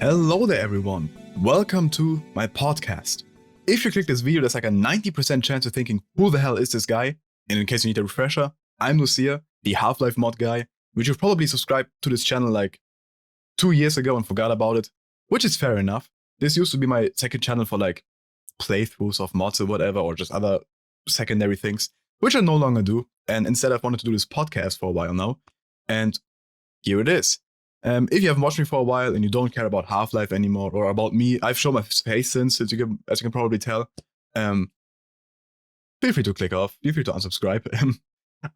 Hello there everyone, welcome to my podcast. If you click this video, there's like a 90% chance of thinking, who the hell is this guy? And in case you need a refresher, I'm Lucia, the Half-Life mod guy, which you've probably subscribed to this channel like 2 years ago and forgot about it, which is fair enough. This used to be my second channel for like playthroughs of mods or whatever, or just other secondary things, which I no longer do. And instead I've wanted to do this podcast for a while now, and here it is. If you haven't watched me for a while and you don't care about Half-Life anymore or about me, I've shown my face since, as you can probably tell. Feel free to click off, feel free to unsubscribe.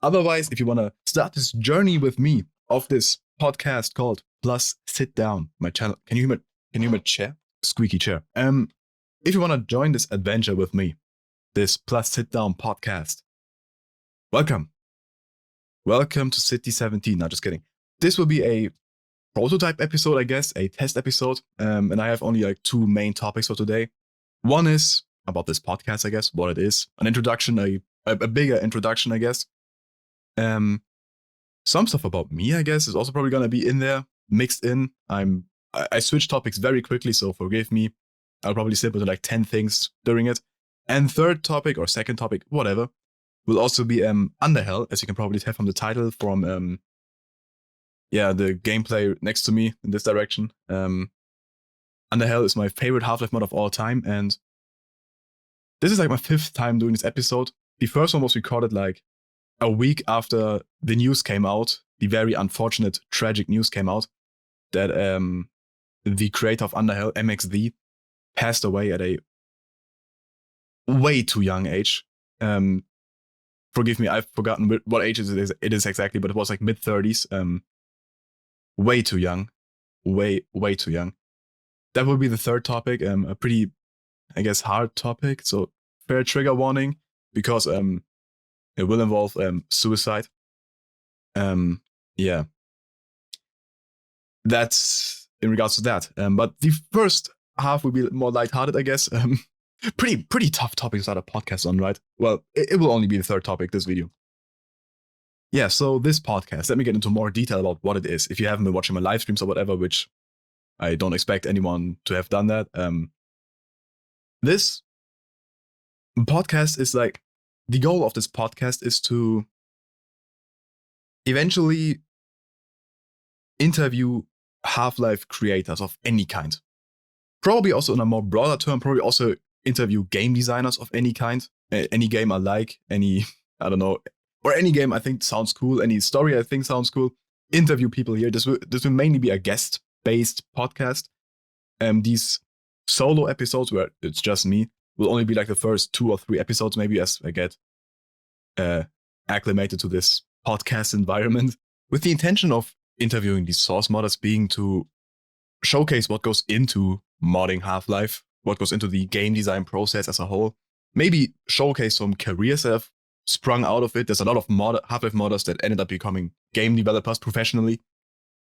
Otherwise, if you want to start this journey with me of this podcast called Plus Sit Down, my channel, can you hear my chair? Squeaky chair. If you want to join this adventure with me, this Plus Sit Down podcast, welcome. Welcome to City 17. No, just kidding. This will be a prototype episode, I guess, a test episode. And I have only like two main topics for today. One is about this podcast, I guess, what it is. An introduction, a bigger introduction, I guess. Some stuff about me, I guess, is also probably going to be in there, mixed in. I switch topics very quickly, so forgive me. I'll probably slip into like 10 things during it. And third topic or second topic, whatever, will also be Underhell, as you can probably tell from the title, from the gameplay next to me in this direction. Underhell is my favorite Half-Life mod of all time, and this is like my 5th time doing this episode. The first one was recorded like a week after the news came out, the very unfortunate, tragic news came out, that the creator of Underhell, Mxthe, passed away at a way too young age. Forgive me, I've forgotten what age it is exactly, but it was like mid-30s. Way too young. Way too young. That will be the third topic, a pretty, I guess, hard topic. So fair trigger warning, because it will involve suicide. Yeah. That's in regards to that. But the first half will be more lighthearted, I guess. Pretty tough topic to start a podcast on, right? Well, it will only be the third topic, this video. Yeah, so this podcast, let me get into more detail about what it is. If you haven't been watching my live streams or whatever, which I don't expect anyone to have done that. This podcast is like, the goal of this podcast is to eventually interview Half-Life creators of any kind. Probably also in a more broader term, probably also interview game designers of any kind. Any game I like, I don't know, or any game I think sounds cool, any story I think sounds cool. Interview people here. This will mainly be a guest-based podcast. These solo episodes where it's just me will only be like the first 2 or 3 episodes, maybe, as I get acclimated to this podcast environment, with the intention of interviewing these source modders being to showcase what goes into modding Half-Life, what goes into the game design process as a whole. Maybe showcase some careers that have sprung out of it. There's a lot of Half-Life modders that ended up becoming game developers professionally.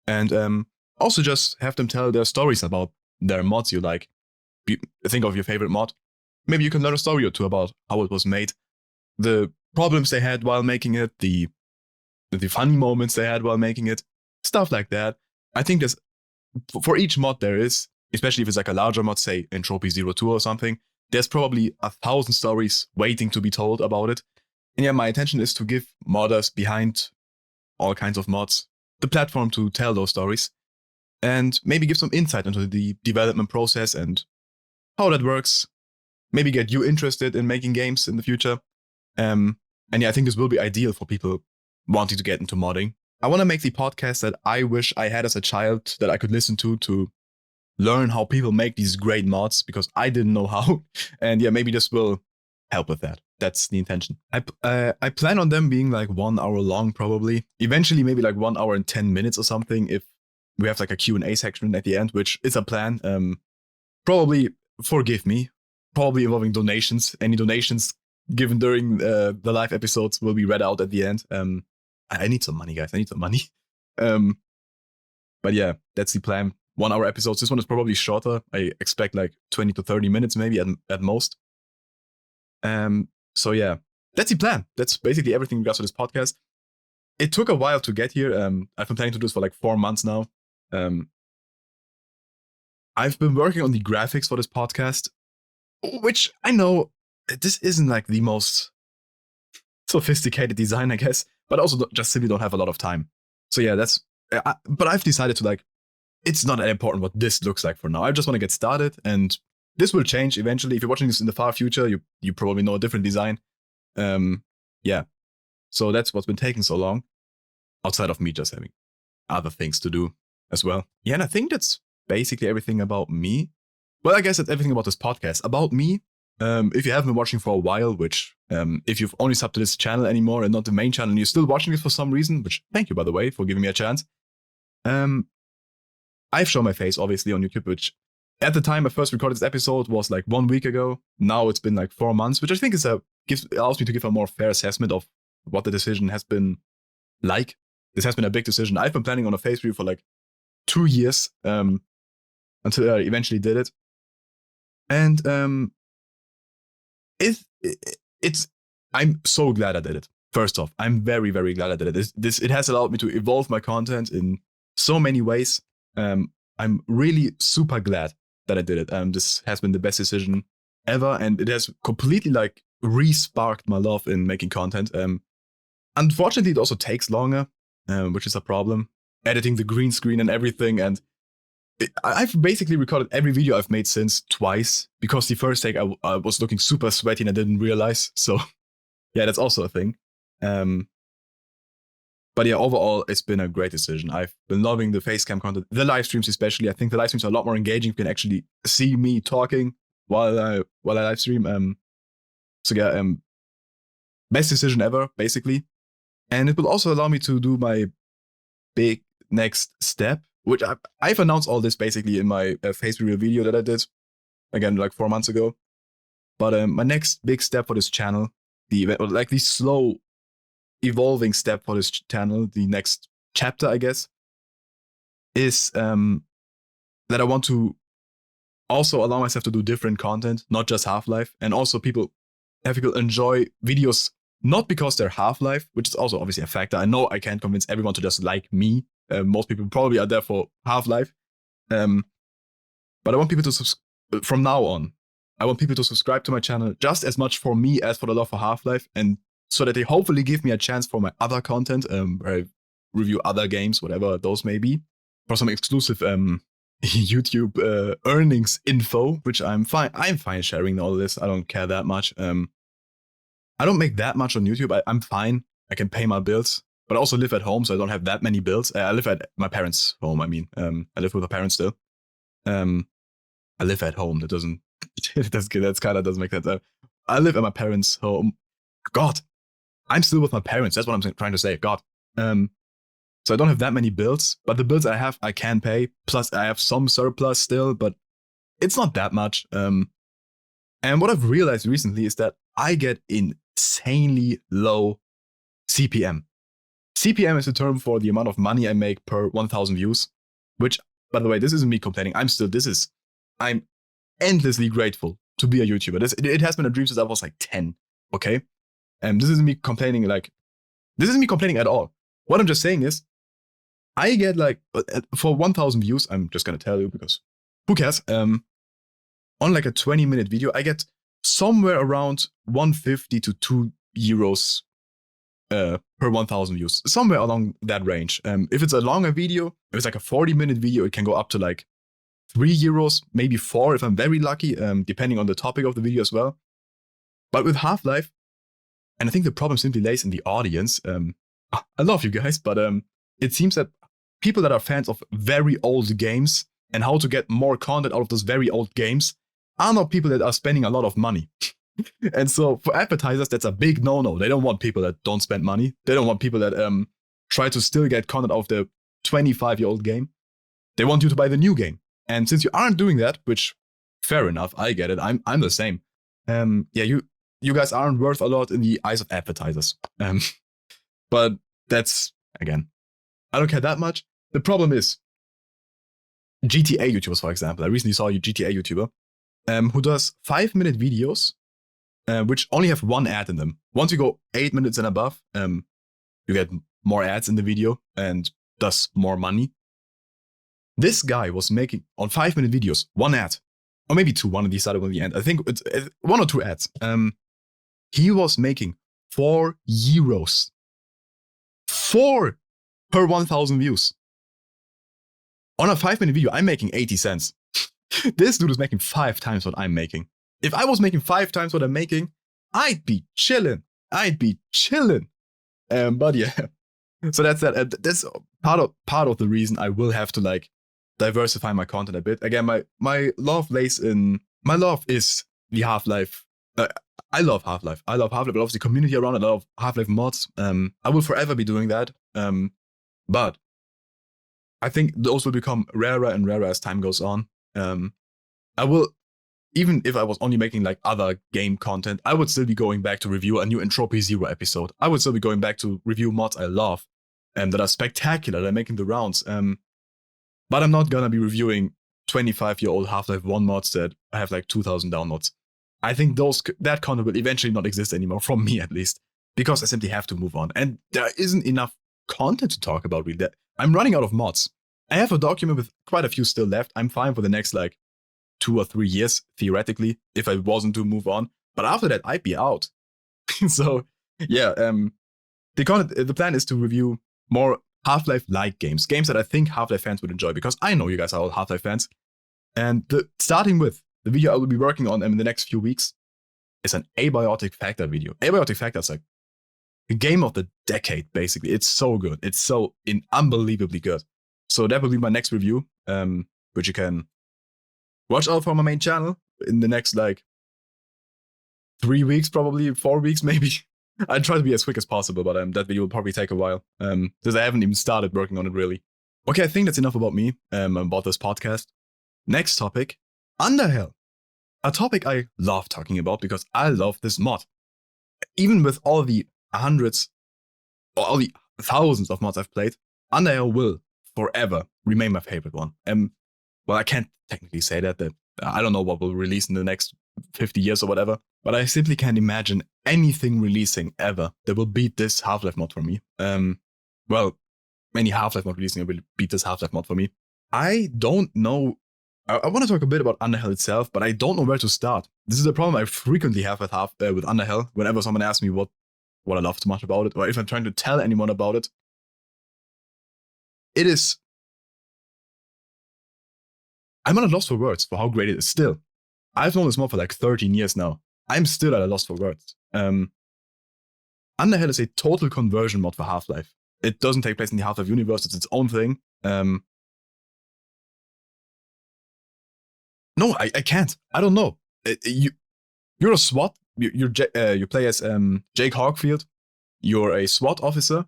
And also just have them tell their stories about their mods you like. Think of your favorite mod. Maybe you can learn a story or two about how it was made, the problems they had while making it, the funny moments they had while making it, stuff like that. I think there's, for each mod there is, especially if it's like a larger mod, say Entropy 02 or something, there's probably 1,000 stories waiting to be told about it. And yeah, my intention is to give modders behind all kinds of mods the platform to tell those stories, and maybe give some insight into the development process and how that works. Maybe get you interested in making games in the future. And yeah, I think this will be ideal for people wanting to get into modding. I want to make the podcast that I wish I had as a child, that I could listen to learn how people make these great mods, because I didn't know how. And yeah, maybe this will help with that. That's the intention. I plan on them being like 1 hour long, probably. Eventually, maybe like 1 hour and 10 minutes or something, if we have like a Q&A section at the end, which is a plan. Probably, forgive me, probably involving donations. Any donations given during the live episodes will be read out at the end. I need some money, guys. I need some money. But yeah, that's the plan. 1 hour episodes. This one is probably shorter. I expect like 20 to 30 minutes, maybe at most. So yeah, that's the plan. That's basically everything in regards to this podcast. It took a while to get here. I've been planning to do this for like 4 months now. I've been working on the graphics for this podcast, which I know this isn't like the most sophisticated design, I guess, but also just simply don't have a lot of time. So yeah, but I've decided to like, it's not that important what this looks like for now. I just want to get started, and this will change eventually. If you're watching this in the far future, you probably know a different design. Yeah. So that's what's been taking so long, outside of me just having other things to do as well. Yeah, and I think that's basically everything about me. Well, I guess that's everything about this podcast. About me, if you haven't been watching for a while, which if you've only subbed to this channel anymore and not the main channel, and you're still watching this for some reason, which thank you, by the way, for giving me a chance. I've shown my face, obviously, on YouTube, which at the time I first recorded this episode was like 1 week ago. Now it's been like 4 months, which I think allows me to give a more fair assessment of what the decision has been like. This has been a big decision. I've been planning on a face review for like 2 years until I eventually did it. And I'm so glad I did it. First off, I'm very, very glad I did it. It has allowed me to evolve my content in so many ways. I'm really super glad that I did it. This has been the best decision ever, and it has completely like re-sparked my love in making content. Unfortunately, it also takes longer, which is a problem. Editing the green screen and everything, and I've basically recorded every video I've made since twice, because the first take I was looking super sweaty and I didn't realize. So yeah, that's also a thing. But yeah, overall, it's been a great decision. I've been loving the face cam content, the live streams especially. I think the live streams are a lot more engaging. You can actually see me talking while I live stream. So yeah, best decision ever, basically. And it will also allow me to do my big next step, which I've announced all this basically in my face reveal video that I did, again, like 4 months ago. But my next big step for this channel, the slow evolving step for this channel, the next chapter, I guess, is that I want to also allow myself to do different content, not just Half-Life, and also have people enjoy videos not because they're Half-Life, which is also obviously a factor. I know I can't convince everyone to just like me. Most people probably are there for Half-Life. But I want people to from now on, I want people to subscribe to my channel just as much for me as for the love for Half-Life, and so that they hopefully give me a chance for my other content, where I review other games, whatever those may be, for some exclusive YouTube earnings info, which I'm fine sharing all this. I don't care that much. I don't make that much on YouTube. I'm fine. I can pay my bills, but I also live at home, so I don't have that many bills. I live at my parents' home. I mean, I live with my parents still. I live at home. That doesn't. That's kind of doesn't make sense. I live at my parents' home. God, I'm still with my parents. That's what I'm trying to say. God. So I don't have that many bills, but the bills I have, I can pay. Plus, I have some surplus still, but it's not that much. And what I've realized recently is that I get insanely low CPM. CPM is a term for the amount of money I make per 1,000 views, which, by the way, this isn't me complaining. I'm endlessly grateful to be a YouTuber. It has been a dream since I was like 10, okay? This isn't me complaining at all. What I'm just saying is, I get like, for 1,000 views, I'm just gonna tell you because who cares? On like a 20-minute video, I get somewhere around 150 to 2 euros per 1,000 views, somewhere along that range. If it's a longer video, if it's like a 40-minute video, it can go up to like 3 euros, maybe 4 if I'm very lucky, depending on the topic of the video as well. But with Half-Life, and I think the problem simply lays in the audience. I love you guys, but it seems that people that are fans of very old games and how to get more content out of those very old games are not people that are spending a lot of money. And so for advertisers, that's a big no-no. They don't want people that don't spend money. They don't want people that try to still get content out of the 25-year-old game. They want you to buy the new game. And since you aren't doing that, which fair enough, I get it. I'm the same. Yeah, you guys aren't worth a lot in the eyes of advertisers. But that's, again, I don't care that much. The problem is GTA YouTubers, for example. I recently saw a GTA YouTuber who does 5-minute videos, which only have one ad in them. Once you go 8 minutes and above, you get more ads in the video and thus more money. This guy was making, on 5-minute videos, one ad. Or maybe two, one of these started at the end. I think it's 1 or 2 ads. He was making 4 euros. 4 per 1,000 views. On a 5-minute video, I'm making 80 cents. This dude is making 5 times what I'm making. If I was making 5 times what I'm making, I'd be chilling. But yeah. So that's that. That's part of the reason I will have to like diversify my content a bit. Again, my love is the Half-Life. I love Half-Life. But obviously community around it. I love Half-Life mods. I will forever be doing that. But I think those will become rarer and rarer as time goes on. I will, even if I was only making like other game content, I would still be going back to review a new Entropy Zero episode. I would still be going back to review mods I love, that are spectacular, that are making the rounds. But I'm not gonna be reviewing 25-year-old Half-Life 1 mods that have like 2,000 downloads. I think that content will eventually not exist anymore, from me at least, because I simply have to move on. And there isn't enough content to talk about really. I'm running out of mods. I have a document with quite a few still left. I'm fine for the next like 2 or 3 years, theoretically, if I wasn't to move on. But after that, I'd be out. So yeah, the plan is to review more Half-Life-like games that I think Half-Life fans would enjoy, because I know you guys are all Half-Life fans. And starting with the video I will be working on in the next few weeks is an Abiotic Factor video. Abiotic Factor is like a game of the decade, basically. It's so good. It's so unbelievably good. So that will be my next review, which you can watch out for my main channel in the next like 3 weeks, probably 4 weeks, maybe. I'll try to be as quick as possible, but that video will probably take a while, because I haven't even started working on it really. Okay, I think that's enough about me, about this podcast. Next topic, Underhell. A topic I love talking about because I love this mod. Even with all the hundreds, or all the thousands of mods I've played, Underhell will forever remain my favorite one. Well, I can't technically say that I don't know what will release in the next 50 years or whatever, but I simply can't imagine anything releasing ever that will beat this Half-Life mod for me. Well, any Half-Life mod releasing will beat this Half-Life mod for me. I don't know. I want to talk a bit about Underhell itself, but I don't know where to start. This is a problem I frequently have with Underhell. Whenever someone asks me what I love so much about it, or if I'm trying to tell anyone about it, it is. I'm at a loss for words for how great it is still. I've known this mod for like 13 years now. I'm still at a loss for words. Underhell is a total conversion mod for Half-Life. It doesn't take place in the Half-Life universe. It's its own thing. No, I can't. I don't know. You're a SWAT. You play as Jake Hawkfield. You're a SWAT officer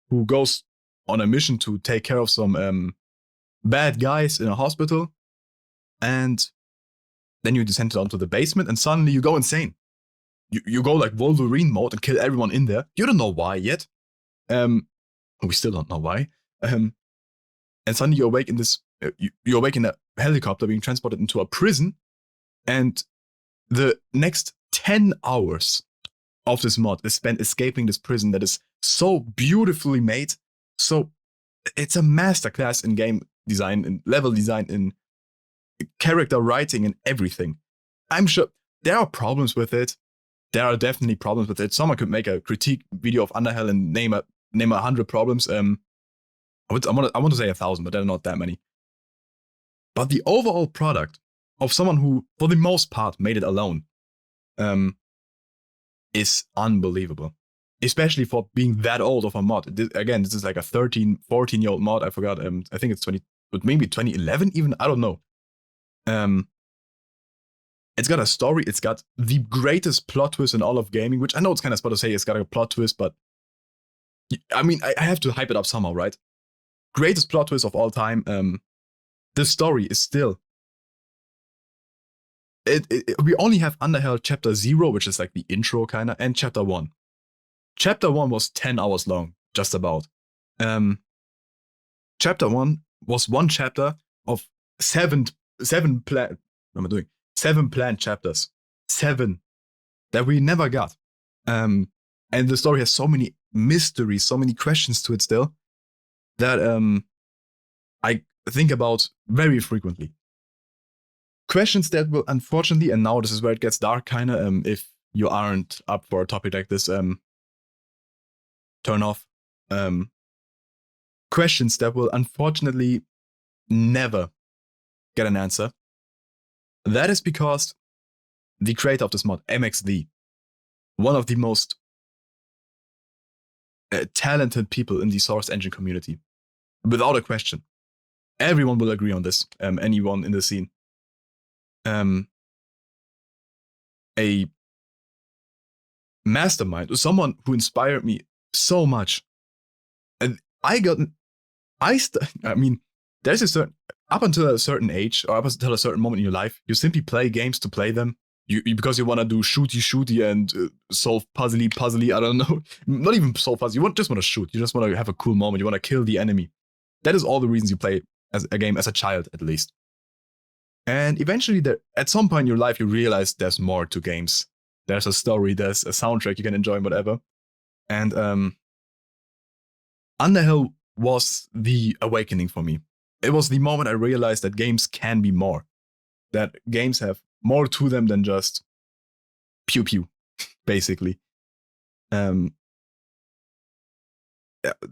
who goes on a mission to take care of some bad guys in a hospital, and then you descend onto the basement, and suddenly you go insane. You go like Wolverine mode and kill everyone in there. You don't know why yet. We still don't know why. And suddenly you awake in this. You awake in a helicopter being transported into a prison, and the next 10 hours of this mod is spent escaping this prison that is so beautifully made. So it's a masterclass in game design, in level design, in character writing, and everything. I'm sure there are problems with it. There are definitely problems with it. Someone could make a critique video of Underhell and name 100 problems. I want to say 1,000, but there are not that many. But the overall product of someone who, for the most part, made it alone, is unbelievable. Especially for being that old of a mod. This is like a 13, 14-year-old mod. I forgot. I think it's maybe 2011 even. I don't know. It's got a story. It's got the greatest plot twist in all of gaming, which I know it's kind of spot to say it's got a plot twist, but I mean, I have to hype it up somehow, right? Greatest plot twist of all time. The story is still. We only have Underhell Chapter 0, which is like the intro kind of, and Chapter 1. Chapter 1 was 10 hours long, just about. Chapter 1 was one chapter of seven planned chapters. 7 that we never got. And the story has so many mysteries, so many questions to it still, that think about very frequently. Questions that will unfortunately, and now this is where it gets dark kinda, if you aren't up for a topic like this, turn off. Questions that will unfortunately never get an answer. That is because the creator of this mod, Mxthe, one of the most talented people in the Source Engine community, without a question. Everyone will agree on this, anyone in the scene. A mastermind, someone who inspired me so much. And I mean, there's a certain, up until a certain age, or up until a certain moment in your life, you simply play games to play them. Because you want to do shooty and solve puzzly, I don't know. Not even solve puzzle, you just want to shoot. You just want to have a cool moment. You want to kill the enemy. That is all the reasons you play as a game as a child, at least. And eventually, at some point in your life, you realize there's more to games. There's a story, there's a soundtrack you can enjoy, whatever. And Underhell was the awakening for me. It was the moment I realized that games can be more. That games have more to them than just pew pew, basically.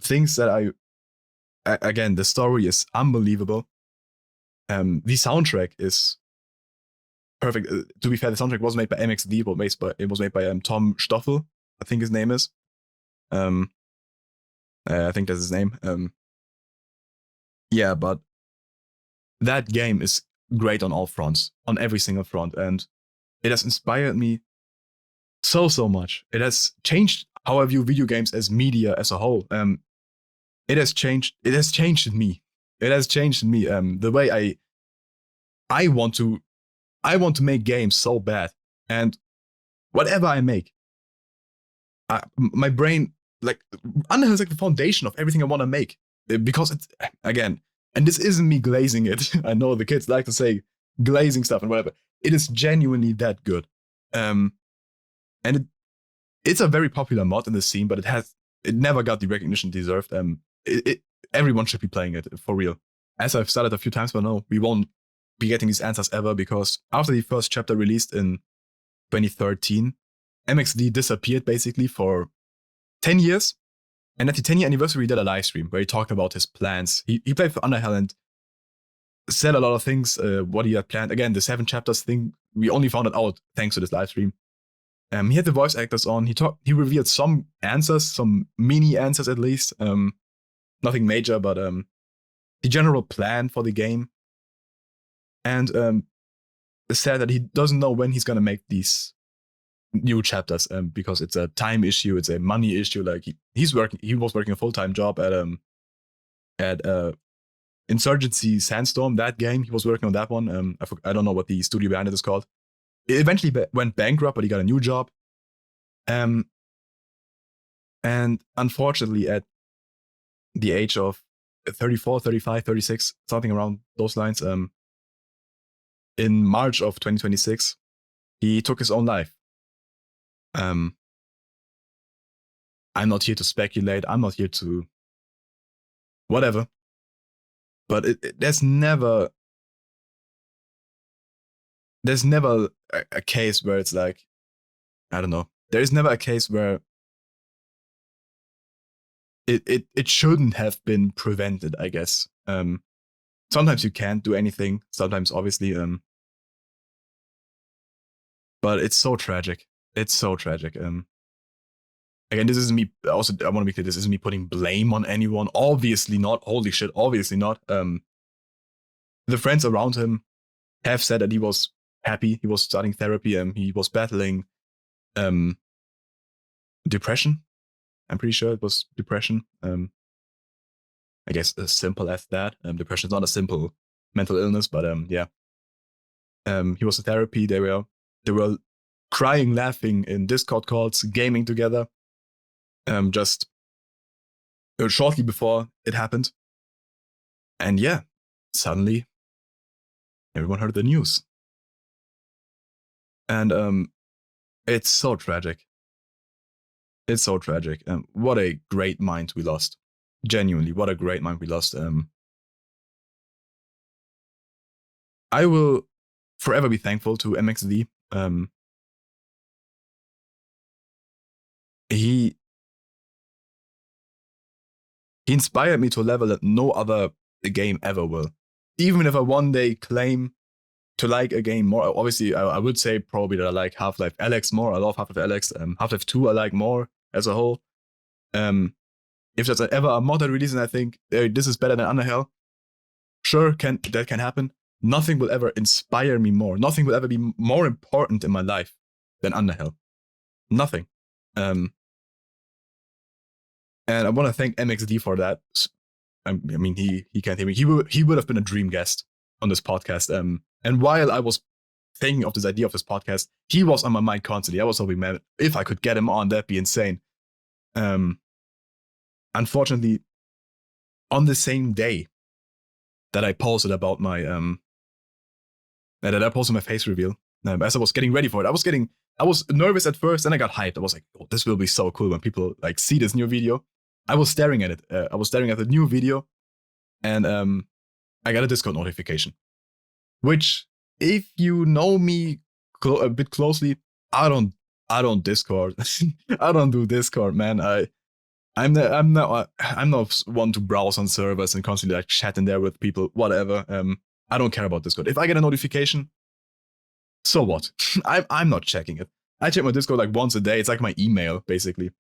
Things that again, the story is unbelievable. The soundtrack is perfect. To be fair, the soundtrack was made by Mxthe, but it was made by Tom Stoffel, I think his name is. I think that's his name. Yeah, but that game is great on all fronts, on every single front, and it has inspired me so much. It has changed how I view video games as media as a whole. It has changed me. It has changed me. The way I want to make games so bad, and whatever I make, my brain, like, Underhell is like the foundation of everything I want to make, because it's, again, and this isn't me glazing it. I know the kids like to say glazing stuff and whatever. It is genuinely that good. And it's a very popular mod in the scene, but it never got the recognition it deserved. Everyone should be playing it, for real. As I've said it a few times, but no, we won't be getting these answers ever, because after the first chapter released in 2013, Mxthe disappeared basically for 10 years. And at the 10-year anniversary, he did a live stream where he talked about his plans. He played for Underhell and said a lot of things, what he had planned. Again, the 7 chapters thing, we only found it out thanks to this live stream. He had the voice actors on. He revealed some answers, some mini answers at least. Nothing major, but the general plan for the game. And said that he doesn't know when he's gonna make these new chapters, because it's a time issue, it's a money issue. Like he was working a full-time job at Insurgency Sandstorm, that game. He was working on that one. I don't know what the studio behind it is called. It eventually went bankrupt, but he got a new job. And unfortunately, at the age of 34, 35, 36, something around those lines, in March of 2026, he took his own life. I'm not here to speculate. I'm not here to whatever. But there's never a case where it's like, I don't know. There is never a case where it shouldn't have been prevented, I guess. Sometimes you can't do anything. Sometimes, obviously. But it's so tragic. It's so tragic. Again, this isn't me. Also, I want to be clear, this isn't me putting blame on anyone. Obviously not. Holy shit, obviously not. The friends around him have said that he was happy. He was starting therapy. He was battling depression. I'm pretty sure it was depression. I guess as simple as that. Depression is not a simple mental illness, but yeah. He was in therapy. They were crying, laughing in Discord calls, gaming together. Just shortly before it happened. And yeah, suddenly everyone heard the news. And it's so tragic. It's so tragic. What a great mind we lost. Genuinely, what a great mind we lost. I will forever be thankful to Mxthe. He inspired me to a level that no other game ever will. Even if I one day claim to like a game more, obviously I would say probably that I like Half-Life Alyx more. I love Half-Life Alyx. Half-Life 2 I like more as a whole. If there's ever a mod that releases and I think this is better than Underhell, sure, that can happen. Nothing will ever inspire me more. Nothing will ever be more important in my life than Underhell. Nothing. And I want to thank Mxthe for that. I mean, he can't hear me. He would have been a dream guest on this podcast. And while I was thinking of this idea of this podcast, he was on my mind constantly. I was hoping, man, if I could get him on, that'd be insane. Unfortunately, on the same day that I posted about my that I posted my face reveal, as I was getting ready for it, I was nervous at first, then I got hyped. I was like, oh, this will be so cool when people like see this new video. I was staring at it. I was staring at the new video, and I got a Discord notification. Which, if you know me a bit closely, I don't Discord. I don't do Discord, man. I'm not one to browse on servers and constantly like chat in there with people. Whatever. I don't care about Discord. If I get a notification, so what? I'm not checking it. I check my Discord like once a day. It's like my email, basically.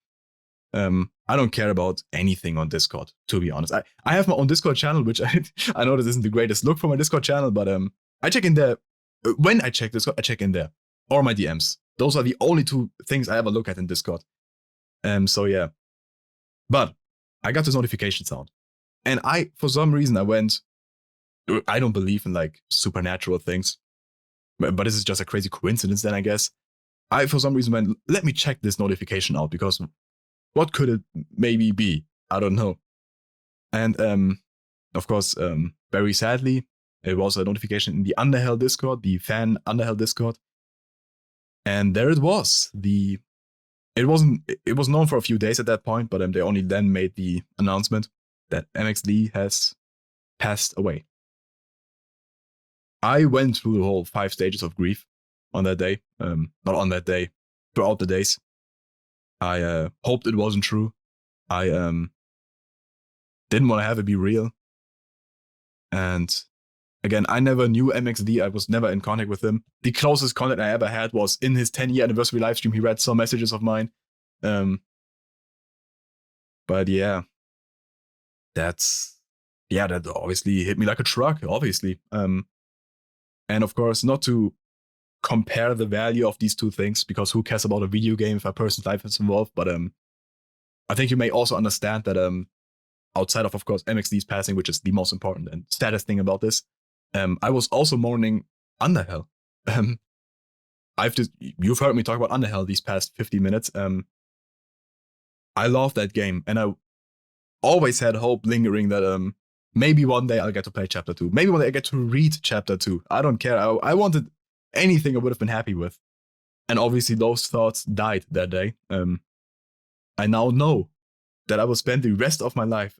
I don't care about anything on Discord, to be honest. I have my own Discord channel, which I know this isn't the greatest look for my Discord channel, but I check in there. When I check Discord, I check in there. Or my DMs. Those are the only two things I ever look at in Discord. So yeah. But I got this notification sound. And for some reason, I don't believe in like supernatural things. But this is just a crazy coincidence then, I guess. I, for some reason, went, let me check this notification out, because what could it maybe be? I don't know. And of course, very sadly, it was a notification in the Underhell Discord, the fan Underhell Discord. And there it was. It was known for a few days at that point, but they only then made the announcement that Mxthe has passed away. I went through the whole 5 stages of grief on that day. Not on that day, throughout the days. I hoped it wasn't true. I didn't want to have it be real. And again, I never knew Mxthe. I was never in contact with him. The closest contact I ever had was in his 10-year anniversary livestream. He read some messages of mine. But yeah, that obviously hit me like a truck, obviously. And of course, not to compare the value of these two things, because who cares about a video game if a person's life is involved? But I think you may also understand that outside of course, Mxthe's passing, which is the most important and saddest thing about this, I was also mourning Underhell. You've heard me talk about Underhell these past 50 minutes. I love that game, and I always had hope lingering that maybe one day I'll get to play Chapter 2. Maybe one day I get to read Chapter 2. I don't care. I wanted anything I would have been happy with. And obviously those thoughts died that day. I now know that I will spend the rest of my life,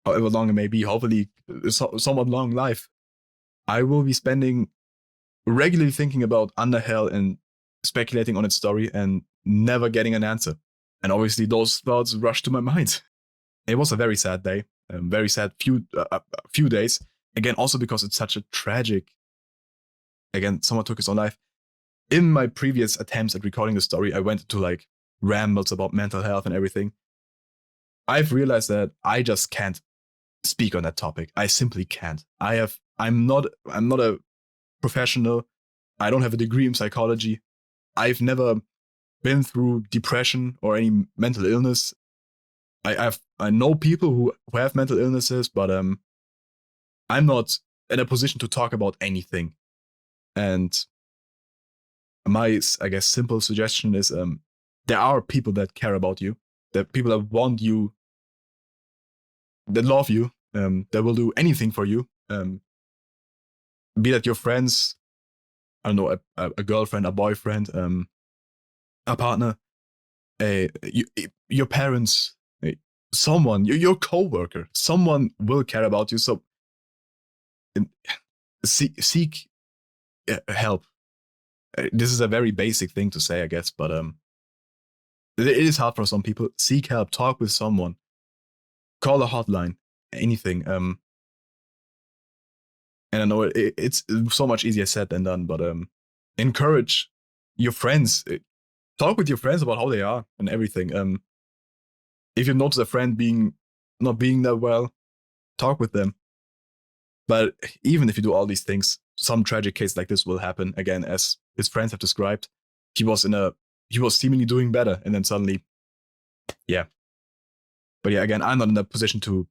however long it may be, hopefully somewhat long life, I will be spending regularly thinking about Underhell and speculating on its story and never getting an answer. And obviously those thoughts rushed to my mind. It was a very sad day, very sad few days. Again, also because it's such a tragic, again, someone took his own life. In my previous attempts at recording the story, I went to like rambles about mental health and everything. I've realized that I just can't speak on that topic. I simply can't. I'm not a professional. I don't have a degree in psychology. I've never been through depression or any mental illness. I know people who have mental illnesses, but I'm not in a position to talk about anything. And my, I guess, simple suggestion is there are people that care about you, that people that want you, that love you, that will do anything for you. Be that your friends, I don't know, a girlfriend, a boyfriend, a partner, your parents, someone, your coworker, someone will care about you. So seek help. This is a very basic thing to say, I guess, but it is hard for some people. Seek help, talk with someone, call a hotline, anything. And I know it's so much easier said than done, but encourage your friends. Talk with your friends about how they are and everything. If you notice a friend not being that well, talk with them. But even if you do all these things, some tragic case like this will happen again, as his friends have described. He was seemingly doing better, and then suddenly, yeah. But yeah, again, I'm not in a position to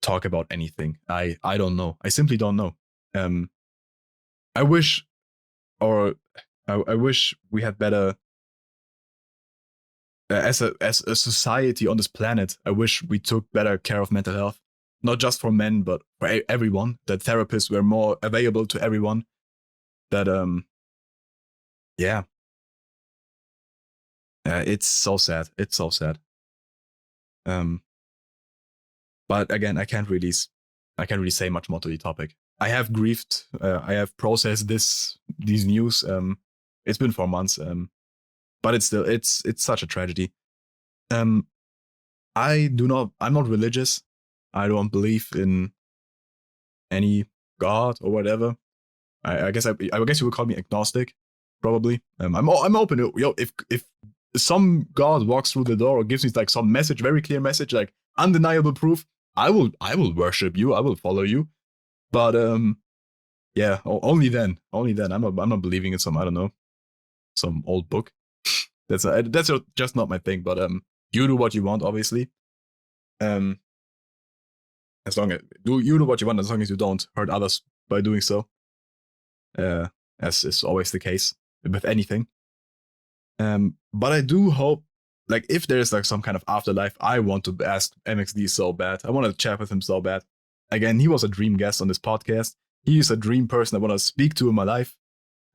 talk about anything. I don't know. I simply don't know. I wish we had better as a society on this planet. I wish we took better care of mental health, not just for men, but for everyone. That therapists were more available to everyone. That yeah, it's so sad. It's so sad. But again, I can't really say much more to the topic. I have grieved. I have processed these news. It's been 4 months. But it's such a tragedy. I'm not religious. I don't believe in any god or whatever. I guess you would call me agnostic, probably. I'm open to, if some god walks through the door or gives me like some message, very clear message, like undeniable proof, I will worship you. I will follow you. But yeah, only then. I'm not believing in some, I don't know, some old book. That's just not my thing. But you do what you want, obviously. As long as you do what you want, as long as you don't hurt others by doing so. As is always the case with anything. But I do hope, like, if there's like some kind of afterlife, I want to ask Mxthe so bad. I want to chat with him so bad. Again, he was a dream guest on this podcast. He's a dream person I want to speak to in my life,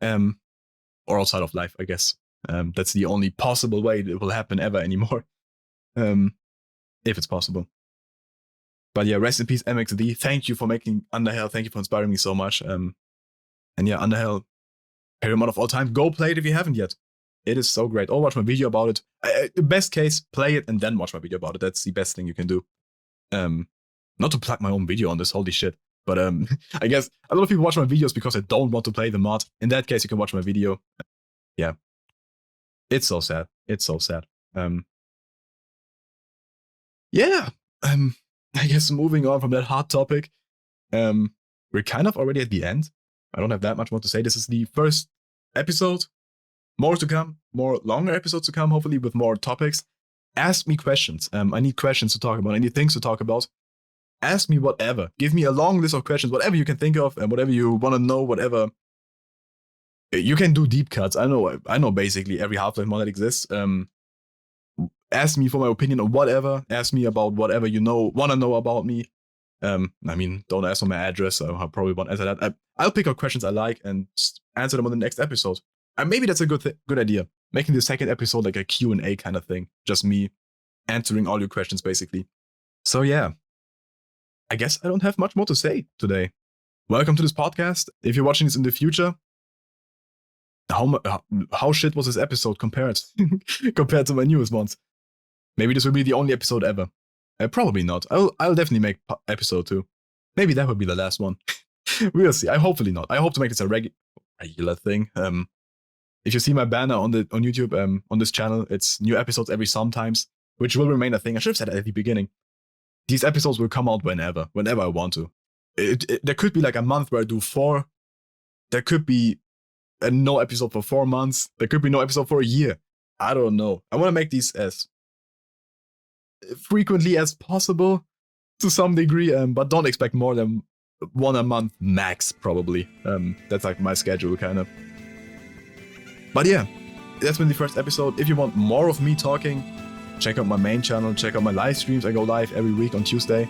or outside of life, I guess. That's the only possible way it will happen ever anymore, if it's possible. But yeah, rest in peace, Mxthe. Thank you for making Underhell. Thank you for inspiring me so much. And yeah, Underhell, favorite mod of all time. Go play it if you haven't yet. It is so great. Or watch my video about it. Best case, play it and then watch my video about it. That's the best thing you can do. Not to plug my own video on this, holy shit. But I guess a lot of people watch my videos because they don't want to play the mod. In that case, you can watch my video. Yeah. It's so sad. It's so sad. Yeah. I guess moving on from that hard topic, we're kind of already at the end. I don't have that much more to say. This is the first episode. More to come, more longer episodes to come, hopefully with more topics. Ask me questions. I need questions to talk about. I need things to talk about. Ask me whatever. Give me a long list of questions, whatever you can think of, and whatever you want to know, whatever. You can do deep cuts. I know basically every Half-Life mod that exists. Ask me for my opinion on whatever. Ask me about whatever you want to know about me. I mean, don't ask for my address. So I probably won't answer that. I'll pick out questions I like and answer them on the next episode. And maybe that's a good idea. Making the second episode like a Q&A kind of thing. Just me answering all your questions, basically. So yeah, I guess I don't have much more to say today. Welcome to this podcast. If you're watching this in the future, how shit was this episode compared to my newest ones? Maybe this will be the only episode ever. Probably not. I'll definitely make episode 2. Maybe that will be the last one. We'll see. Hopefully not. I hope to make this a regular thing. If you see my banner on YouTube, on this channel, it's new episodes every sometimes, which will remain a thing. I should have said that at the beginning. These episodes will come out whenever I want to. There could be like a month where I do 4. There could be no episode for 4 months. There could be no episode for a year. I don't know. I want to make these as frequently as possible to some degree, but don't expect more than 1 a month max, probably. That's like my schedule, kind of. But yeah, that's been the first episode. If you want more of me talking, check out my main channel, check out my live streams. I go live every week on Tuesday.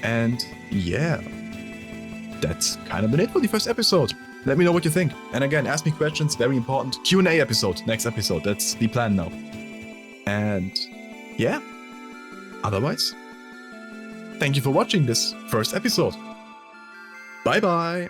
And yeah, that's kind of been it for the first episode. Let me know what you think. And again, ask me questions, very important. Q&A episode, next episode. That's the plan now. And yeah, otherwise, thank you for watching this first episode. Bye bye.